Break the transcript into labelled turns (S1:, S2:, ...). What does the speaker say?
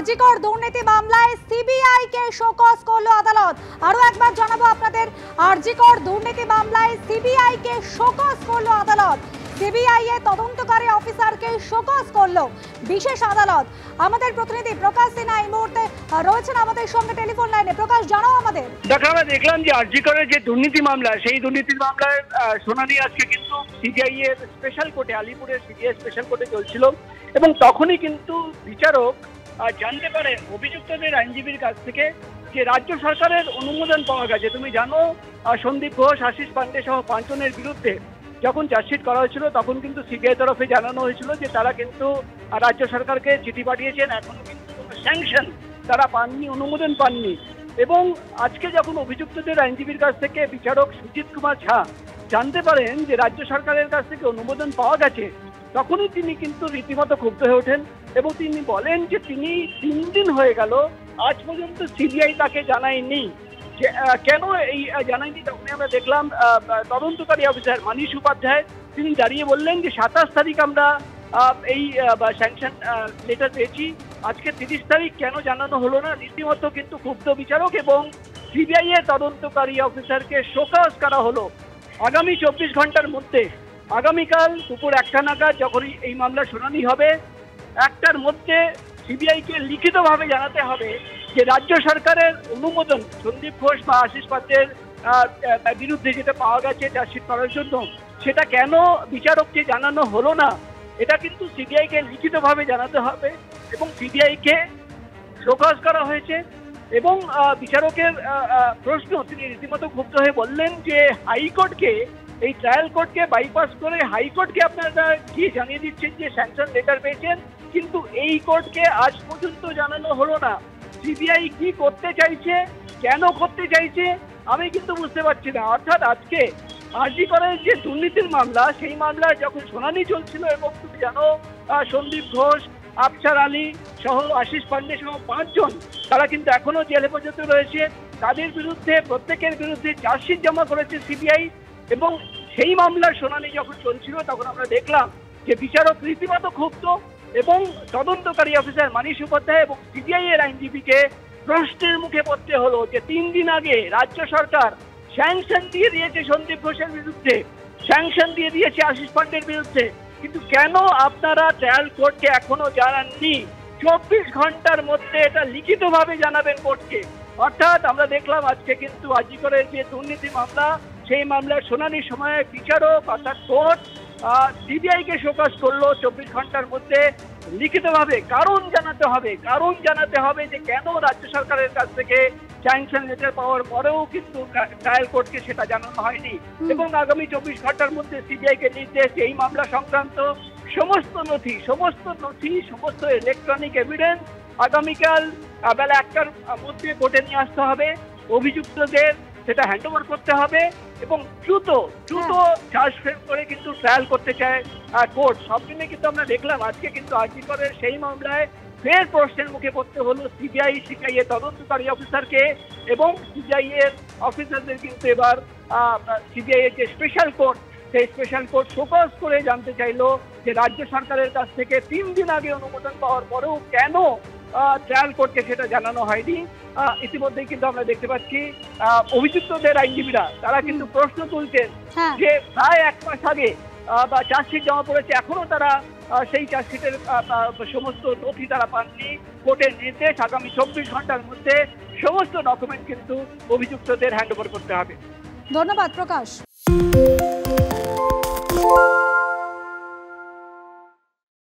S1: আরজিকর দুর্নীতি মামলায় সিবিআই কে শোকজ করলো আদালত। আরো একবার জানাবো আপনাদের, আরজিকর দুর্নীতি মামলায় সিবিআই কে শোকজ করলো আদালত। সিবিআই এর তদন্তকারী অফিসারকে শোকজ করলো বিশেষ আদালত। আমাদের প্রতিনিধি প্রকাশ সিনহা এই মুহূর্তে রয়েছেন আমাদের সঙ্গে টেলিফোন লাইনে। প্রকাশ, জানাও আমাদের।
S2: দেখো, আমরা দেখলাম যে আরজিকরের যে দুর্নীতি মামলা, সেই দুর্নীতির মামলার শুনানি আজকে কিন্তু সিবিআই এর স্পেশাল কোর্টে, আলিপুরের সিবিআই স্পেশাল কোর্টে চলছিল এবং তখনই কিন্তু বিচারক জানতে পারে অভিযুক্তদের আইনজীবীর কাছ থেকে যে রাজ্য সরকারের অনুমোদন পাওয়া গেছে। তুমি জানো, সন্দীপ ঘোষ, আশিস পান্ডে সহ 5 জনের বিরুদ্ধে যখন চার্জশিট করা হয়েছিল তখন কিন্তু সিবিআই তরফে জানানো হয়েছিল যে তারা কিন্তু রাজ্য সরকারকে চিঠি পাঠিয়েছেন, এখনো কিন্তু কোনো স্যাংশন তারা পাননি, অনুমোদন পাননি। এবং আজকে যখন অভিযুক্তদের আইনজীবীর কাছ থেকে বিচারক সুজিত কুমার ঝা জানতে পারেন যে রাজ্য সরকারের কাছ থেকে অনুমোদন পাওয়া গেছে, তখনই তিনি কিন্তু রীতিমতো ক্ষুব্ধ হয়ে ওঠেন এবং তিনি বলেন যে তিনি 3 দিন হয়ে গেল আজ পর্যন্ত সিবিআই তাকে জানায়নি। যে কেন এই জানায়নি, তখনই আমরা দেখলাম তদন্তকারী অফিসার মানিশ উপাধ্যায় তিনি দাঁড়িয়ে বললেন যে 27 তারিখ আমরা এই স্যাংশন লেটার পেয়েছি, আজকে 30 তারিখ কেন জানানো হলো না। রীতিমতো কিন্তু ক্ষুব্ধ বিচারক এবং সিবিআই এর তদন্তকারী অফিসারকে শোকজ করা হলো। আগামী 24 ঘন্টার মধ্যে, আগামীকাল দুপুর 1টা নাগাদ যখন এই মামলা শুনানি হবে, 1টার মধ্যে সিবিআইকে লিখিতভাবে জানাতে হবে যে রাজ্য সরকারের অনুমোদন সন্দীপ ঘোষ বা আশিস পাত্রের বিরুদ্ধে যেটা পাওয়া গেছে চার্জশিট করার জন্য, সেটা কেন বিচারককে জানানো হলো না। এটা কিন্তু সিবিআইকে লিখিতভাবে জানাতে হবে এবং সিবিআইকে শোকজ করা হয়েছে। এবং বিচারকের প্রশ্ন, তিনি রীতিমতো ক্ষুব্ধ হয়ে বললেন যে হাইকোর্টকে, এই ট্রায়াল কোর্টকে বাইপাস করে হাইকোর্টকে আপনারা কি জানিয়ে দিচ্ছেন যে স্যাংশন লেটার পেয়েছেন, কিন্তু এই কোর্টকে আজ পর্যন্ত জানানো হলো না। সিবিআই কি করতে চাইছে, কেন করতে চাইছে, আমি কিন্তু বুঝতে পারছি না। অর্থাৎ আজকে আরজিকরের যে দুর্নীতির মামলা, সেই মামলার যখন শুনানি চলছিল এবং তুমি জানো সন্দীপ ঘোষ, আফসার আলী সহ আশিস পান্ডে সহ 5 জন তারা কিন্তু এখনো জেলে পর্যন্ত রয়েছে। তাদের বিরুদ্ধে, প্রত্যেকের বিরুদ্ধে চার্জশিট জমা করেছে সিবিআই এবং সেই মামলার শুনানি যখন চলছিল তখন আমরা দেখলাম যে বিচারক রীতিমতো ক্ষুব্ধ এবং তদন্তকারী অফিসার মানিশ উপাধ্যায় এবং সিবিআই এর আইনজীবীকে প্রশ্নের মুখে পড়তে হলো যে 3 দিন আগে রাজ্য সরকার স্যাংশন দিয়ে দিয়েছে সন্দীপ ঘোষের বিরুদ্ধে, স্যাংশন দিয়ে দিয়েছে আশিস পান্ডের বিরুদ্ধে, কিন্তু কেন আপনারা ট্রায়াল কোর্টকে এখনো জানাননি? 24 ঘন্টার মধ্যে এটা লিখিতভাবে জানাবেন কোর্টকে। অর্থাৎ আমরা দেখলাম আজকে কিন্তু আরজিকরের যে দুর্নীতি মামলা, সেই মামলার শুনানির সময় বিচারক অর্থাৎ কোর্ট সিবিআইকে শোকজ করলো 24 ঘন্টার মধ্যে লিখিতভাবে কারণ জানাতে হবে যে কেন রাজ্য সরকারের কাছ থেকে স্যাংশন লেটার পাওয়ার পরেও কিন্তু ট্রায়াল কোর্টকে সেটা জানানো হয়নি। এবং আগামী 24 ঘন্টার মধ্যে সিবিআইকে নির্দেশ, এই মামলা সংক্রান্ত সমস্ত নথি, সমস্ত ইলেকট্রনিক এভিডেন্স আগামীকাল বেলা 1টার মধ্যে কোর্টে নিয়ে আসতে হবে, অভিযুক্তদের সেটা হ্যান্ডওভার করতে হবে এবং দ্রুত চার্জ ফ্রেম করে কিন্তু ট্রায়াল করতে চায় কোর্ট। সব দিনে কিন্তু আমরা দেখলাম আজকে কিন্তু আরজিকরের সেই মামলায় ফের প্রশ্নের মুখে পড়তে হলো সিবিআই এর তদন্তকারী অফিসারকে এবং সিবিআই এর অফিসারদের কিন্তু এবার সিবিআই এর যে স্পেশাল কোর্ট, সেই স্পেশাল কোর্ট শোকজ করে জানতে চাইলো যে রাজ্য সরকারের কাছ থেকে 3 দিন আগে অনুমোদন পাওয়ার পরেও কেন ট্রায়াল কোর্টকে সেটা জানানো হয়নি। ইতিমধ্যেই কিন্তু আমরা দেখতে পাচ্ছি অভিযুক্তদের আইনজীবীরা তারা কিন্তু প্রশ্ন তুলছেন যে প্রায় 1 মাস আগে বা চার্জশিট জমা পড়েছে, এখনো তারা সেই চার্জশিটের সমস্ত নথি তারা পাননি। কোর্টের নির্দেশ আগামী 24 ঘন্টার মধ্যে সমস্ত ডকুমেন্ট কিন্তু অভিযুক্তদের হ্যান্ডওভার করতে হবে।
S1: ধন্যবাদ প্রকাশ।